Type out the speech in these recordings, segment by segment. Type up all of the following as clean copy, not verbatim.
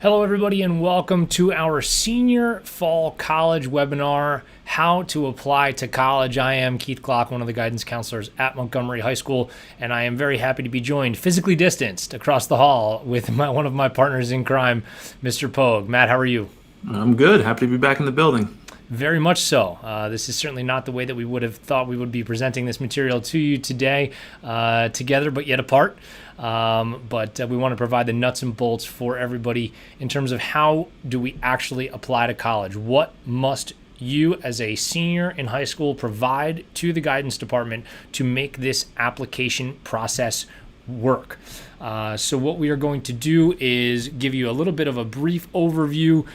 Hello, everybody, and welcome to our senior fall college webinar, How to Apply to College. I am Keith Klock, one of the guidance counselors at Montgomery High School, and I am very happy to be joined physically distanced across the hall with one of my partners in crime, Mr. Pogue. Matt, how are you? I'm good. Happy to be back in the building. Very much so. This is certainly not the way that we would have thought we would be presenting this material to you today, together but yet apart. But we want to provide the nuts and bolts for everybody in terms of how do we actually apply to college. What must you as a senior in high school provide to the guidance department to make this application process work? So what we are going to do is give you a little bit of a brief overview,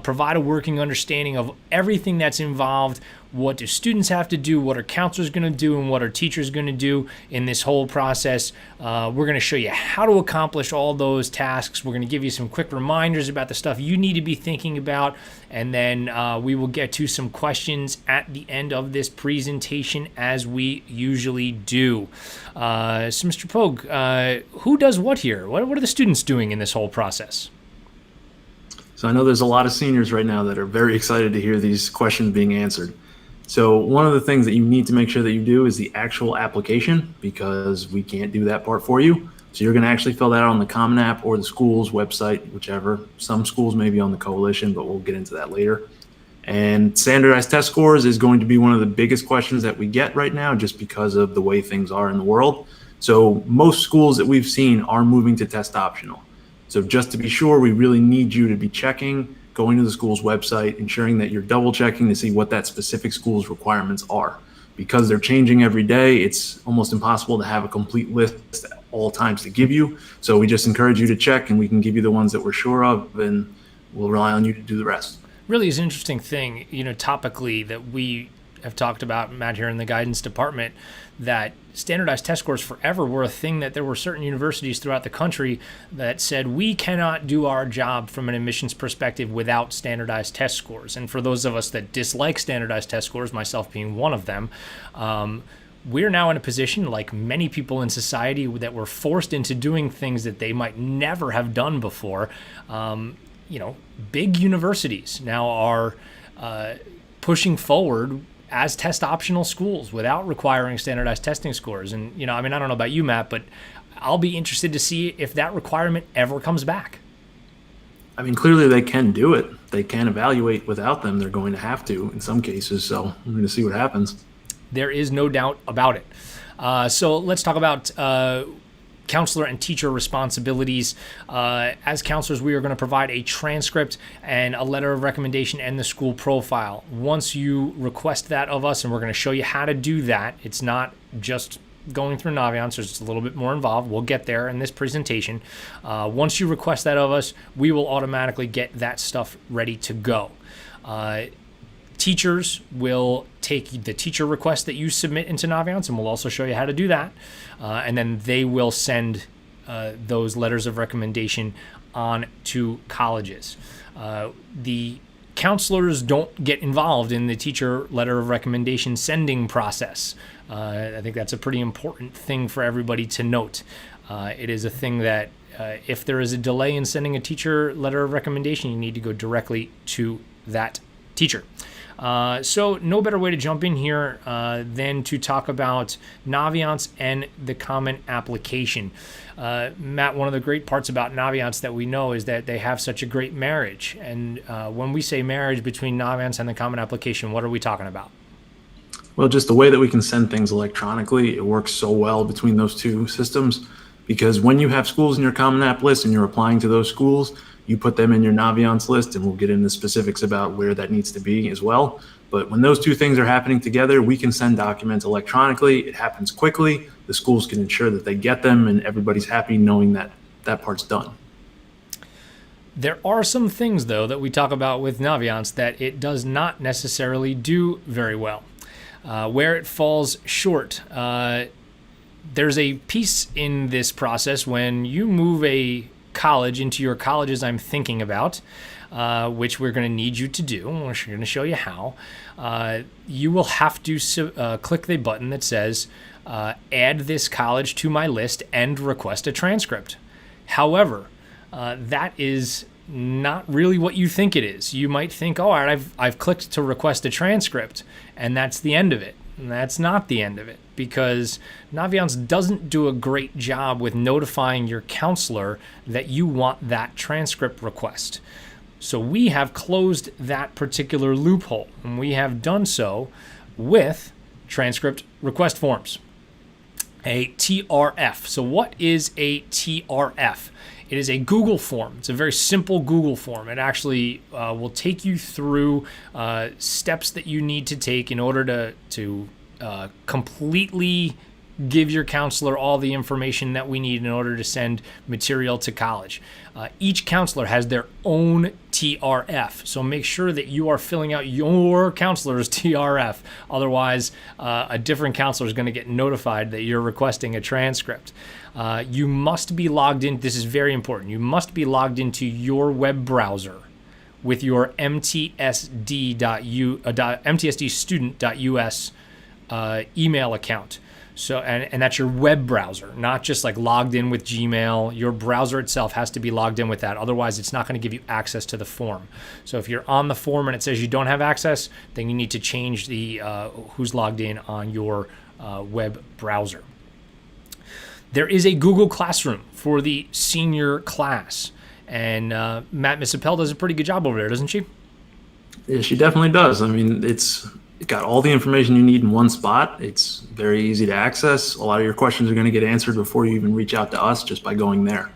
provide a working understanding of everything that's involved. What do students have to do? What are counselors going to do? And what are teachers going to do in this whole process? We're going to show you how to accomplish all those tasks. We're going to give you some quick reminders about the stuff you need to be thinking about. And then we will get to some questions at the end of this presentation, as we usually do. So, Mr. Pogue, who does what here? What are the students doing in this whole process? So I know there's a lot of seniors right now that are very excited to hear these questions being answered. So one of the things that you need to make sure that you do is the actual application, because we can't do that part for you. So you're going to actually fill that out on the Common App or the school's website, whichever. Some schools may be on the Coalition, but we'll get into that later. And standardized test scores is going to be one of the biggest questions that we get right now, just because of the way things are in the world. So most schools that we've seen are moving to test optional. So just to be sure, we really need you to be checking, going to the school's website, ensuring that you're double checking to see what that specific school's requirements are. Because they're changing every day, it's almost impossible to have a complete list at all times to give you. So we just encourage you to check, and we can give you the ones that we're sure of, and we'll rely on you to do the rest. Really is an interesting thing, topically that we have talked about, Matt, here in the guidance department, that standardized test scores forever were a thing that there were certain universities throughout the country that said we cannot do our job from an admissions perspective without standardized test scores. And for those of us that dislike standardized test scores, myself being one of them, we're now in a position, like many people in society, that were forced into doing things that they might never have done before. Big universities now are pushing forward as test optional schools without requiring standardized testing scores. And, I don't know about you, Matt, but I'll be interested to see if that requirement ever comes back. Clearly they can do it. They can evaluate without them. They're going to have to in some cases. So we're going to see what happens. There is no doubt about it. So let's talk about counselor and teacher responsibilities. As counselors, we are going to provide a transcript and a letter of recommendation and the school profile. Once you request that of us, and we're going to show you how to do that, it's not just going through Naviance, it's a little bit more involved. We'll get there in this presentation. Once you request that of us, we will automatically get that stuff ready to go. Teachers will take the teacher request that you submit into Naviance, and we'll also show you how to do that. And then they will send those letters of recommendation on to colleges. The counselors don't get involved in the teacher letter of recommendation sending process. I think that's a pretty important thing for everybody to note. It is a thing that if there is a delay in sending a teacher letter of recommendation, you need to go directly to that teacher. So no better way to jump in here than to talk about Naviance and the Common Application. Matt, one of the great parts about Naviance that we know is that they have such a great marriage. And when we say marriage between Naviance and the Common Application, what are we talking about? Well, just the way that we can send things electronically, it works so well between those two systems, because when you have schools in your Common App list and you're applying to those schools, you put them in your Naviance list, and we'll get into specifics about where that needs to be as well. But when those two things are happening together, we can send documents electronically. It happens quickly. The schools can ensure that they get them, and everybody's happy knowing that that part's done. There are some things, though, that we talk about with Naviance that it does not necessarily do very well. Where it falls short, there's a piece in this process when you move a college into your colleges I'm thinking about, which we're going to need you to do. We're going to show you how. You will have to click the button that says add this college to my list and request a transcript. However, that is not really what you think it is. You might think, oh, all right, I've clicked to request a transcript, and that's the end of it. And that's not the end of it, because Naviance doesn't do a great job with notifying your counselor that you want that transcript request. So we have closed that particular loophole, and we have done so with transcript request forms, a TRF. So what is a TRF? It is a Google form. It's a very simple Google form. It actually will take you through steps that you need to take in order to completely give your counselor all the information that we need in order to send material to college. Each counselor has their own TRF, so make sure that you are filling out your counselor's TRF. Otherwise, a different counselor is going to get notified that you're requesting a transcript. You must be logged in. This is very important. You must be logged into your web browser with your mtsdstudent.us email account. So, and that's your web browser, not just like logged in with Gmail. Your browser itself has to be logged in with that. Otherwise, it's not going to give you access to the form. So if you're on the form and it says you don't have access, then you need to change the who's logged in on your web browser. There is a Google Classroom for the senior class. And Miss Appel does a pretty good job over there, doesn't she? Yeah, she definitely does. I mean, it's got all the information you need in one spot. It's very easy to access. A lot of your questions are going to get answered before you even reach out to us just by going there.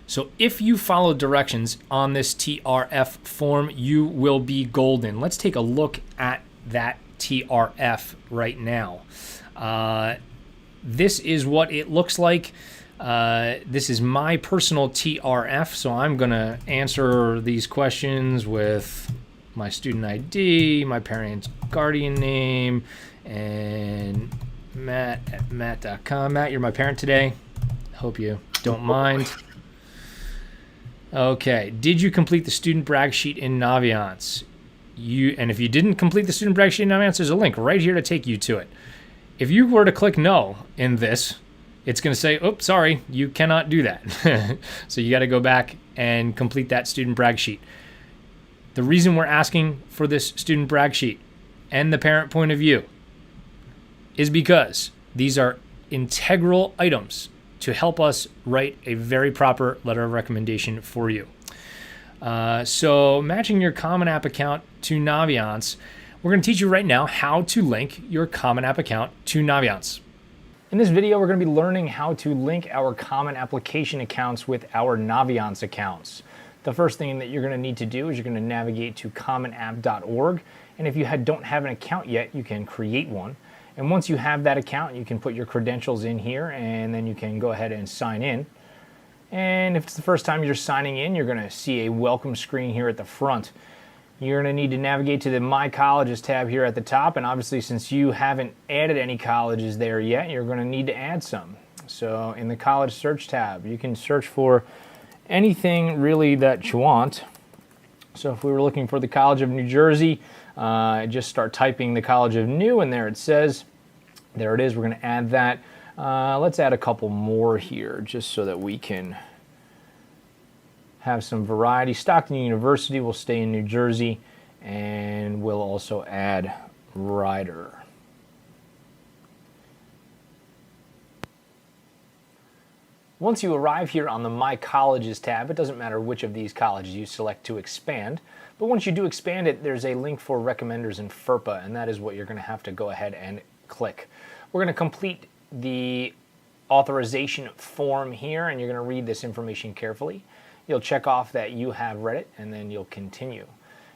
So if you follow directions on this TRF form, you will be golden. Let's take a look at that TRF right now. This is what it looks like. This is my personal TRF, so I'm going to answer these questions with my student ID, my parent's guardian name, and Matt at matt.com. Matt, you're my parent today. Hope you don't mind. Okay. Did you complete the student brag sheet in Naviance? And if you didn't complete the student brag sheet in Naviance, there's a link right here to take you to it. If you were to click no in this, it's going to say, oops, sorry, you cannot do that. So you got to go back and complete that student brag sheet. The reason we're asking for this student brag sheet and the parent point of view is because these are integral items to help us write a very proper letter of recommendation for you. So matching your Common App account to Naviance, we're going to teach you right now how to link your Common App account to Naviance. In this video, we're going to be learning how to link our Common Application accounts with our Naviance accounts. The first thing that you're going to need to do is you're going to navigate to commonapp.org, and if you don't have an account yet, you can create one. And once you have that account, you can put your credentials in here, and then you can go ahead and sign in. And if it's the first time you're signing in, you're going to see a welcome screen here at the front. You're going to need to navigate to the My Colleges tab here at the top, and obviously since you haven't added any colleges there yet, you're going to need to add some. So in the College Search tab, you can search for anything really that you want. So if we were looking for the College of New Jersey, just start typing the College of New, and there it says. There it is. We're going to add that. Let's add a couple more here just so that we can have some variety. Stockton University will stay in New Jersey, and we'll also add Rider. Once you arrive here on the My Colleges tab, it doesn't matter which of these colleges you select to expand, but once you do expand it, there's a link for recommenders in FERPA, and that is what you're going to have to go ahead and click. We're going to complete the authorization form here, and you're going to read this information carefully. You'll check off that you have read it, and then you'll continue.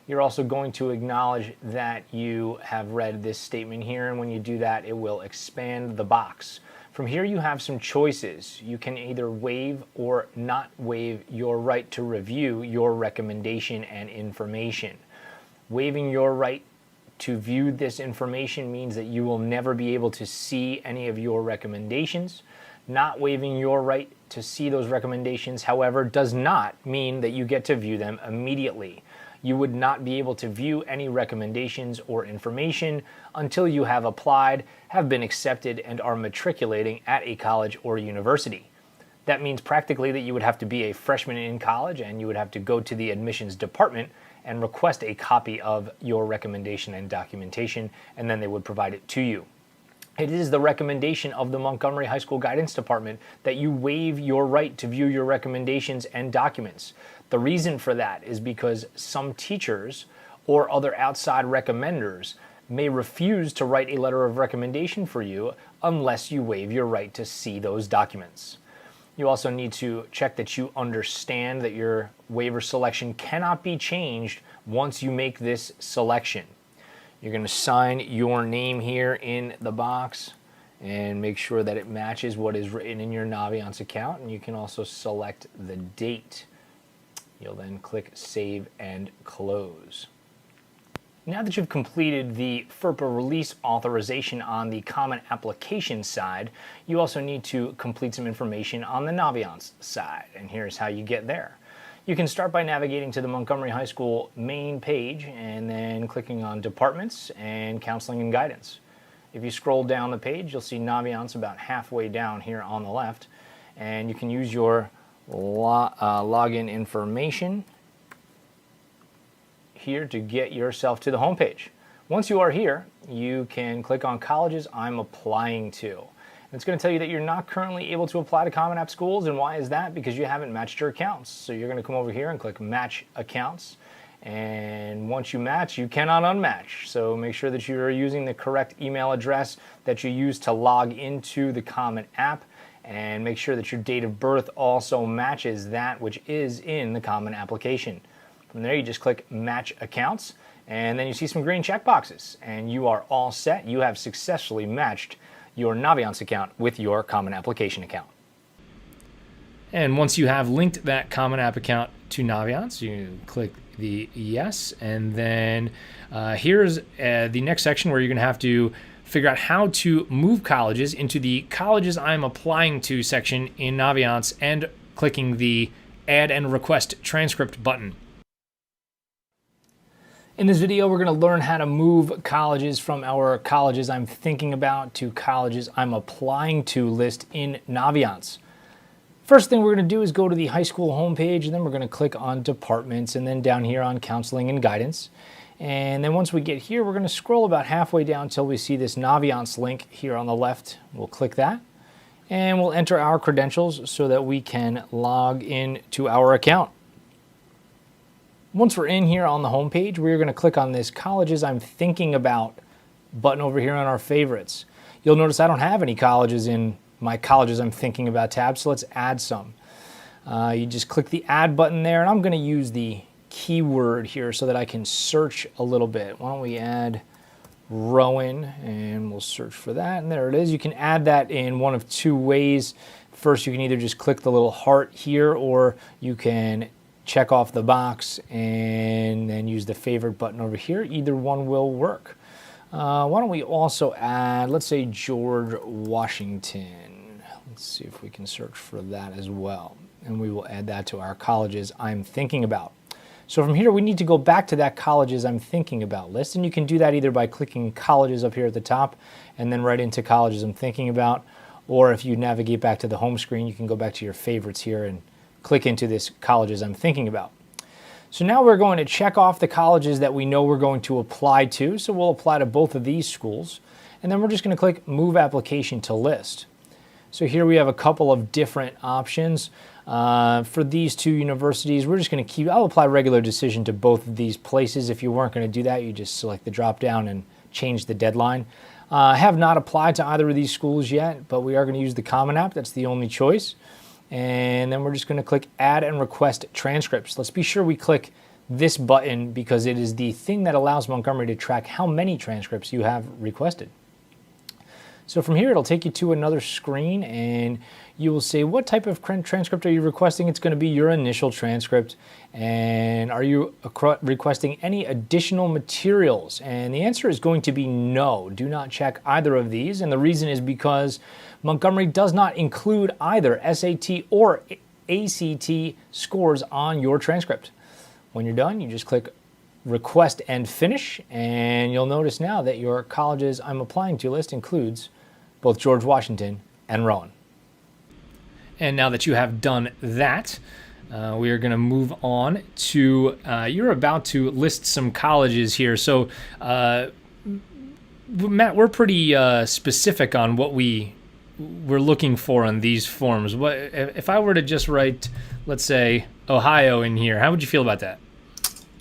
You're also going to acknowledge that you have read this statement here, and when you do that, it will expand the box. From here, you have some choices. You can either waive or not waive your right to review your recommendation and information. Waiving your right to view this information means that you will never be able to see any of your recommendations. Not waiving your right to see those recommendations, however, does not mean that you get to view them immediately. You would not be able to view any recommendations or information until you have applied, have been accepted, and are matriculating at a college or university. That means practically that you would have to be a freshman in college and you would have to go to the admissions department and request a copy of your recommendation and documentation, and then they would provide it to you. It is the recommendation of the Montgomery High School Guidance Department that you waive your right to view your recommendations and documents. The reason for that is because some teachers or other outside recommenders may refuse to write a letter of recommendation for you unless you waive your right to see those documents. You also need to check that you understand that your waiver selection cannot be changed once you make this selection. You're going to sign your name here in the box and make sure that it matches what is written in your Naviance account, and you can also select the date. You'll then click Save and Close. Now that you've completed the FERPA release authorization on the Common Application side, you also need to complete some information on the Naviance side, and here's how you get there. You can start by navigating to the Montgomery High School main page and then clicking on Departments and Counseling and Guidance. If you scroll down the page, you'll see Naviance about halfway down here on the left, and you can use your login information here to get yourself to the home page. Once you are here, you can click on Colleges I'm Applying to. And it's going to tell you that you're not currently able to apply to Common App schools, and why is that? Because you haven't matched your accounts. So you're going to come over here and click Match Accounts, and once you match, you cannot unmatch. So make sure that you're using the correct email address that you use to log into the Common App, and make sure that your date of birth also matches that which is in the Common Application. From there, you just click Match Accounts, and then you see some green check boxes, and you are all set. You have successfully matched your Naviance account with your Common Application account. And once you have linked that Common App account to Naviance, you click the Yes, and then here's the next section where you're going to have to figure out how to move colleges into the Colleges I'm Applying to section in Naviance and clicking the Add and Request Transcript button. In this video, we're going to learn how to move colleges from our Colleges I'm Thinking About to Colleges I'm Applying to list in Naviance. First thing we're going to do is go to the high school homepage, and then we're going to click on Departments, and then down here on Counseling and Guidance. And then once we get here, we're going to scroll about halfway down until we see this Naviance link here on the left. We'll click that, and we'll enter our credentials so that we can log in to our account. Once we're in here on the home page, we're going to click on this Colleges I'm Thinking About button over here on our favorites. You'll notice I don't have any colleges in my Colleges I'm Thinking About tab, so let's add some. You just click the Add button there, and I'm going to use the keyword here so that I can search a little bit. Why don't we add Rowan, and we'll search for that, and there it is. You can add that in one of two ways. First, you can either just click the little heart here, or you can check off the box and then use the favorite button over here. Either one will work. Why don't we also add, let's say, George Washington. Let's see if we can search for that as well. And we will add that to our Colleges I'm Thinking About. So from here, we need to go back to that Colleges I'm Thinking About list, and you can do that either by clicking Colleges up here at the top and then right into Colleges I'm Thinking About, or if you navigate back to the home screen, you can go back to your favorites here and click into this Colleges I'm Thinking About. So now we're going to check off the colleges that we know we're going to apply to. So we'll apply to both of these schools, and then we're just going to click Move Application to List. So here we have a couple of different options. For these two universities, we're just going to I'll apply regular decision to both of these places. If you weren't going to do that, you just select the drop down and change the deadline. I have not applied to either of these schools yet, but we are going to use the Common App. That's the only choice. And then we're just going to click Add and Request Transcripts. Let's be sure we click this button because it is the thing that allows Montgomery to track how many transcripts you have requested. So from here, it'll take you to another screen, and you will say what type of transcript are you requesting. It's going to be your initial transcript. And are you requesting any additional materials? And the answer is going to be no. Do not check either of these. And the reason is because Montgomery does not include either SAT or ACT scores on your transcript. When you're done, you just click Request and Finish, and you'll notice now that your Colleges I'm Applying to list includes both George Washington and Rowan. And now that you have done that, we are going to move on to, you're about to list some colleges here. So, Matt, we're pretty specific on what we're looking for on these forms. What if I were to just write, let's say, Ohio in here? How would you feel about that?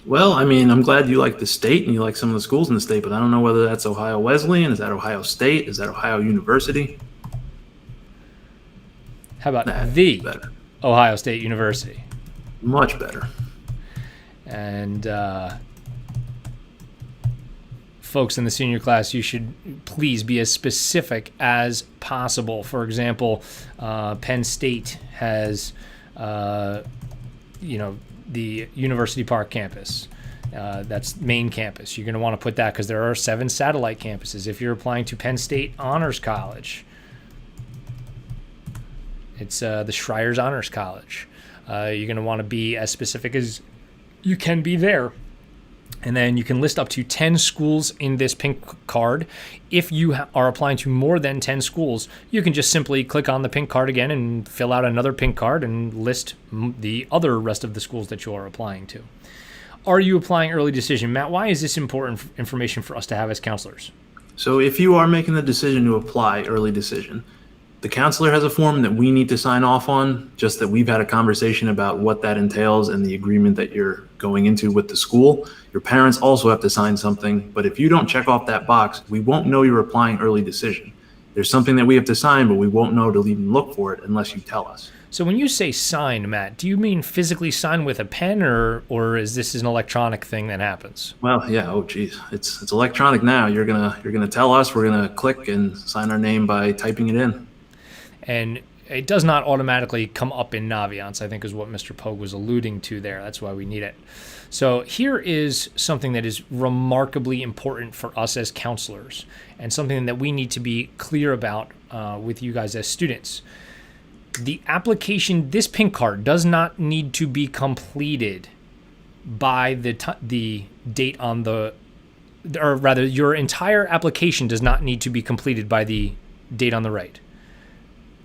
Well, I mean, I'm glad you like the state and you like some of the schools in the state, but I don't know whether that's Ohio Wesleyan. Is that Ohio State? Is that Ohio University? How about the Better. Ohio State University? Much better. And folks in the senior class, you should please be as specific as possible. For example, Penn State has, the University Park campus. That's main campus. You're going to want to put that because there are 7 satellite campuses. If you're applying to Penn State Honors College, it's the Schreier's Honors College. You're going to want to be as specific as you can be there. And then you can list up to 10 schools in this pink card. If you are applying to more than 10 schools, you can just simply click on the pink card again and fill out another pink card and list the other rest of the schools that you are applying to. Are you applying early decision? Matt, why is this important information for us to have as counselors? So if you are making the decision to apply early decision, the counselor has a form that we need to sign off on, just that we've had a conversation about what that entails and the agreement that you're going into with the school. Your parents also have to sign something, but if you don't check off that box, we won't know you're applying early decision. There's something that we have to sign, but we won't know to even look for it unless you tell us. So when you say sign, Matt, do you mean physically sign with a pen, or is this an electronic thing that happens? Well, yeah. Oh, geez, it's electronic now. You're gonna tell us. We're gonna click and sign our name by typing it in. And it does not automatically come up in Naviance, I think is what Mr. Pogue was alluding to there. That's why we need it. So here is something that is remarkably important for us as counselors and something that we need to be clear about with you guys as students. The application, this pink card, does not need to be completed by the date on the, or rather, your entire application does not need to be completed by the date on the right.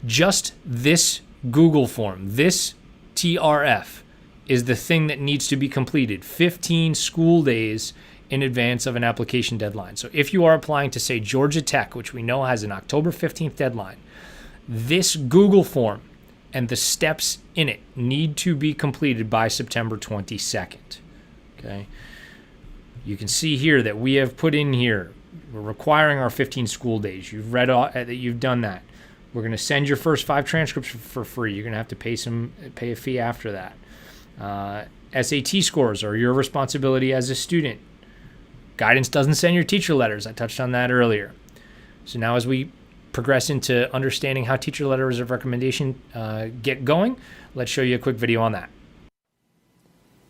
Just this Google form, this TRF, is the thing that needs to be completed 15 school days in advance of an application deadline. So if you are applying to, say, Georgia Tech, which we know has an October 15th deadline, this Google form and the steps in it need to be completed by September 22nd. Okay. You can see here that we have put in here, we're requiring our 15 school days. You've read that you've done that. We're going to send your first 5 transcripts for free. You're going to have to pay a fee after that. SAT scores are your responsibility as a student. Guidance doesn't send your teacher letters. I touched on that earlier. So now as we progress into understanding how teacher letters of recommendation get going, let's show you a quick video on that.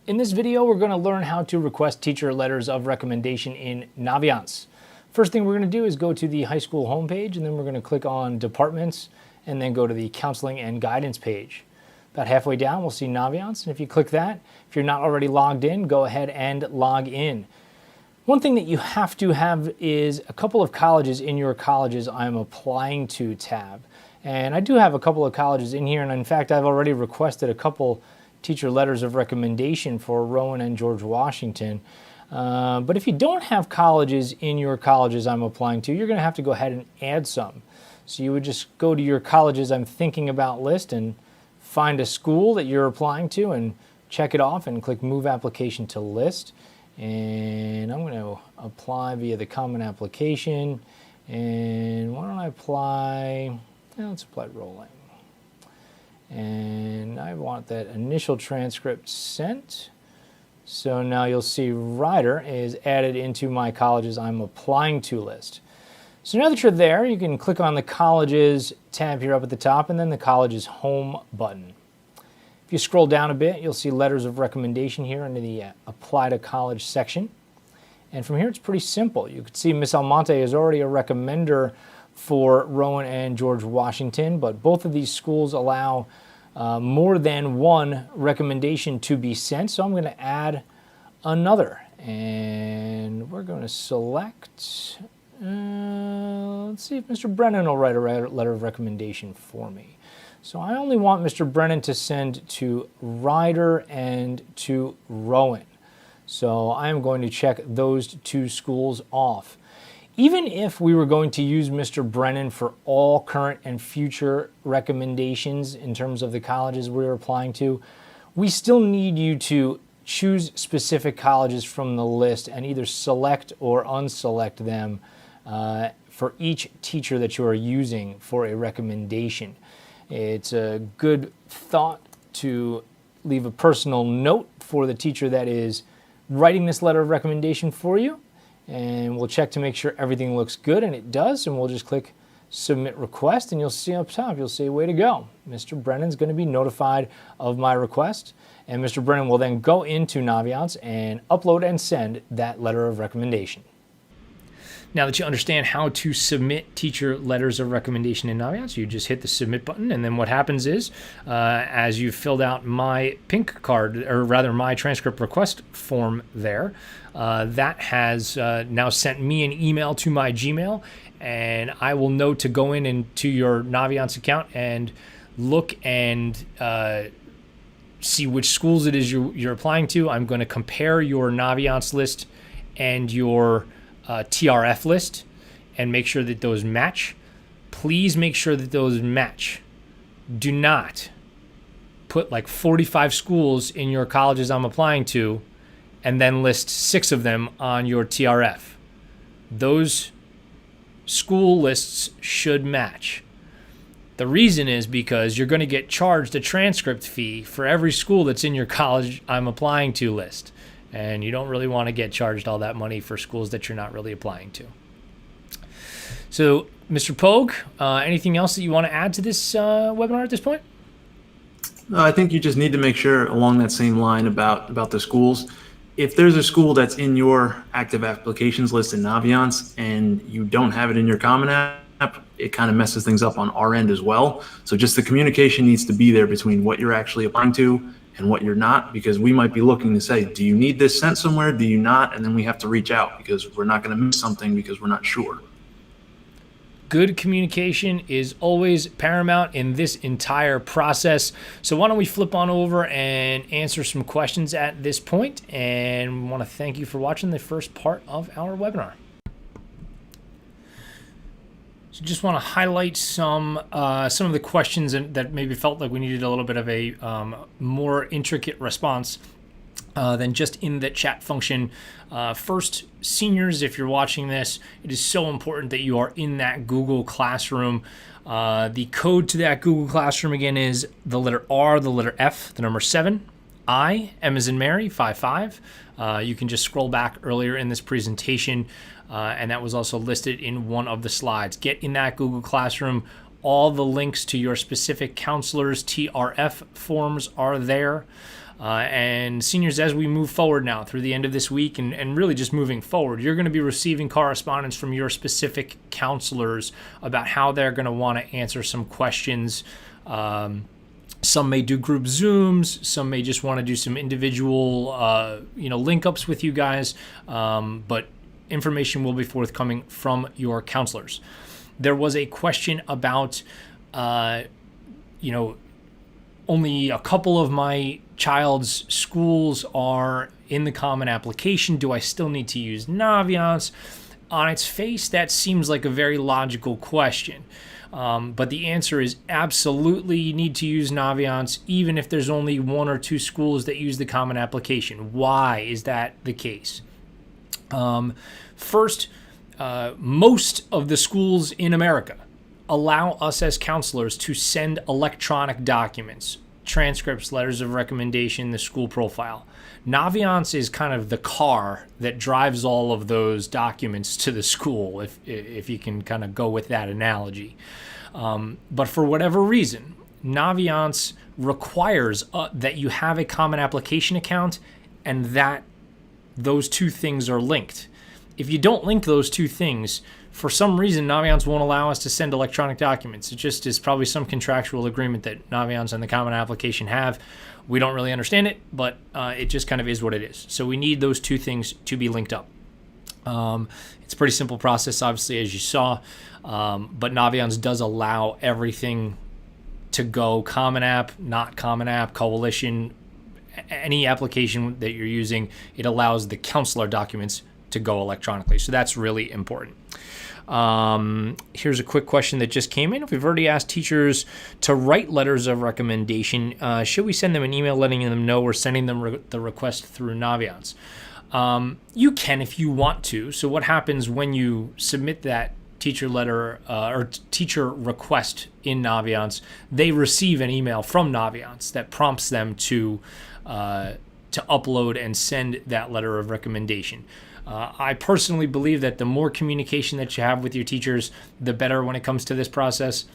In this video, we're going to learn how to request teacher letters of recommendation in Naviance. First thing we're going to do is go to the high school homepage, and then we're going to click on Departments, and then go to the Counseling and Guidance page. About halfway down, we'll see Naviance, and if you click that, if you're not already logged in, go ahead and log in. One thing that you have to have is a couple of colleges in your Colleges I'm Applying To tab. And I do have a couple of colleges in here, and in fact, I've already requested a couple teacher letters of recommendation for Rowan and George Washington. But if you don't have colleges in your Colleges I'm Applying To, you're going to have to go ahead and add some. So you would just go to your Colleges I'm Thinking About list and find a school that you're applying to and check it off and click Move Application to List. And I'm going to apply via the Common Application. And why don't I apply, let's apply rolling. And I want that initial transcript sent. So now you'll see Rider is added into my Colleges I'm Applying To list. So now that you're there, you can click on the Colleges tab here up at the top and then the Colleges Home button. If you scroll down a bit, you'll see Letters of Recommendation here under the Apply to College section. And from here, it's pretty simple. You can see Miss Almonte is already a recommender for Rowan and George Washington, but both of these schools allow more than one recommendation to be sent. So I'm going to add another. And we're going to select, let's see if Mr. Brennan will write a letter of recommendation for me. So I only want Mr. Brennan to send to Ryder and to Rowan. So I am going to check those 2 schools off. Even if we were going to use Mr. Brennan for all current and future recommendations in terms of the colleges we're applying to, we still need you to choose specific colleges from the list and either select or unselect them for each teacher that you are using for a recommendation. It's a good thought to leave a personal note for the teacher that is writing this letter of recommendation for you, and we'll check to make sure everything looks good, and it does, and we'll just click submit request, and you'll see up top, you'll say way to go. Mr. Brennan's going to be notified of my request, and Mr. Brennan will then go into Naviance and upload and send that letter of recommendation. Now that you understand how to submit teacher letters of recommendation in Naviance, you just hit the submit button, and then what happens is, as you've filled out my pink card, or rather my transcript request form there, that has now sent me an email to my Gmail, and I will know to go in into your Naviance account and look and see which schools it is you're applying to. I'm going to compare your Naviance list and your TRF list and make sure that those match. Please make sure that those match. Do not put like 45 schools in your colleges I'm applying to and then list 6 of them on your TRF. Those school lists should match. The reason is because you're going to get charged a transcript fee for every school that's in your college I'm applying to list. And you don't really want to get charged all that money for schools that you're not really applying to. So, Mr. Pogue, anything else that you want to add to this webinar at this point? No, I think you just need to make sure along that same line about the schools. If there's a school that's in your active applications list in Naviance and you don't have it in your Common App, it kind of messes things up on our end as well. So just the communication needs to be there between what you're actually applying to and what you're not, because we might be looking to say, do you need this sent somewhere? Do you not? And then we have to reach out because we're not going to miss something because we're not sure. Good communication is always paramount in this entire process. So why don't we flip on over and answer some questions at this point, and we want to thank you for watching the first part of our webinar. So just want to highlight some of the questions that maybe felt like we needed a little bit of a more intricate response than just in the chat function. First, seniors, if you're watching this, it is so important that you are in that Google Classroom. The code to that Google Classroom again is the letter R, the letter F, the number 7, I, M as in Mary, 55. You can just scroll back earlier in this presentation, and that was also listed in one of the slides. Get in that Google Classroom. All the links to your specific counselor's TRF forms are there. And seniors, as we move forward now through the end of this week and really just moving forward, you're going to be receiving correspondence from your specific counselors about how they're going to want to answer some questions. Some may do group Zooms. Some may just want to do some individual, link ups with you guys. But information will be forthcoming from your counselors. There was a question about, only a couple of my child's schools are in the Common Application. Do I still need to use Naviance? On its face, that seems like a very logical question. But the answer is absolutely you need to use Naviance, even if there's only 1 or 2 schools that use the Common Application. Why is that the case? First, most of the schools in America allow us as counselors to send electronic documents, transcripts, letters of recommendation, the school profile. Naviance is kind of the car that drives all of those documents to the school, if you can kind of go with that analogy. But for whatever reason, Naviance requires that you have a Common Application account and that those 2 things are linked. If you don't link those 2 things, for some reason, Naviance won't allow us to send electronic documents. It just is probably some contractual agreement that Naviance and the Common Application have. We don't really understand it, but it just kind of is what it is. So we need those 2 things to be linked up. It's a pretty simple process, obviously, as you saw, but Naviance does allow everything to go, Common App, not Common App, Coalition, any application that you're using, it allows the counselor documents to go electronically. So that's really important. Here's a quick question that just came in. If we've already asked teachers to write letters of recommendation, should we send them an email letting them know we're sending them the request through Naviance? You can if you want to. So what happens when you submit that teacher letter or teacher request in Naviance, they receive an email from Naviance that prompts them to upload and send that letter of recommendation. I personally believe that the more communication that you have with your teachers, the better when it comes to this process,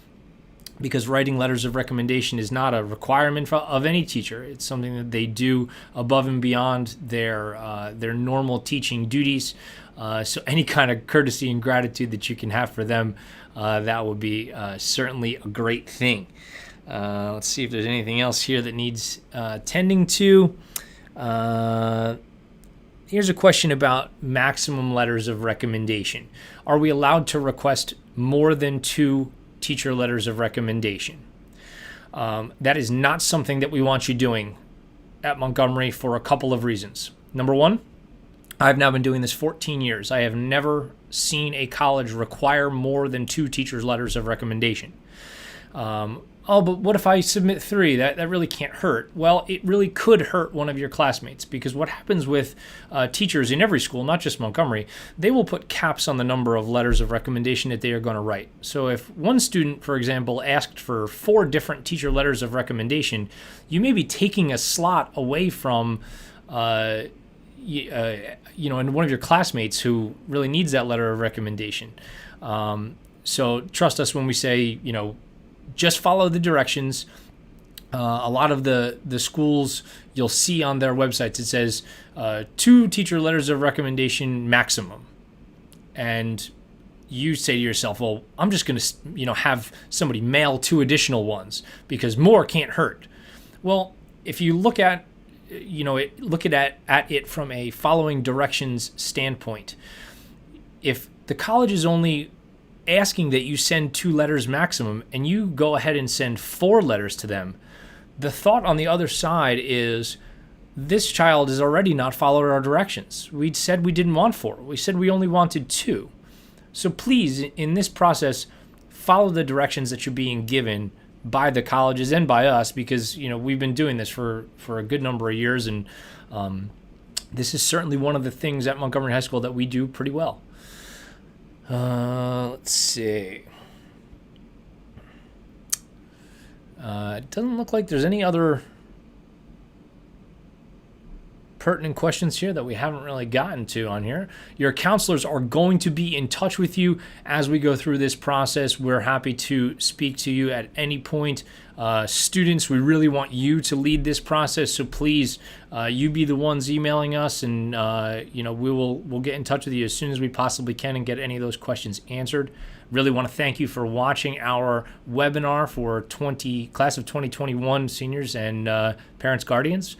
because writing letters of recommendation is not a requirement of any teacher. It's something that they do above and beyond their normal teaching duties. So any kind of courtesy and gratitude that you can have for them, that would be certainly a great thing. Let's see if there's anything else here that needs tending to. Here's a question about maximum letters of recommendation. Are we allowed to request more than 2 teacher letters of recommendation? That is not something that we want you doing at Montgomery for a couple of reasons. Number one, I've now been doing this 14 years. I have never seen a college require more than 2 teachers' letters of recommendation. But what if I submit 3? That really can't hurt. Well, it really could hurt one of your classmates, because what happens with teachers in every school, not just Montgomery, they will put caps on the number of letters of recommendation that they are going to write. So if one student, for example, asked for 4 different teacher letters of recommendation, you may be taking a slot away from and one of your classmates who really needs that letter of recommendation. So trust us when we say, just follow the directions. A lot of the schools, you'll see on their websites, it says 2 teacher letters of recommendation maximum. And you say to yourself, well, I'm just going to, have somebody mail 2 additional ones because more can't hurt. Well, if you look at it from a following directions standpoint, if the college is only asking that you send 2 letters maximum and you go ahead and send 4 letters to them, the thought on the other side is this child has already not followed our directions. We said we didn't want 4. We said we only wanted 2. So please, in this process, follow the directions that you're being given by the colleges and by us, because we've been doing this for a good number of years, and this is certainly one of the things at Montgomery High School that we do pretty well. Let's see. It doesn't look like there's any other pertinent questions here that we haven't really gotten to on here. Your counselors are going to be in touch with you as we go through this process. We're happy to speak to you at any point. Students, we really want you to lead this process, so please, you be the ones emailing us, and we'll get in touch with you as soon as we possibly can and get any of those questions answered. Really want to thank you for watching our webinar for Class of 2021 seniors and parents, guardians.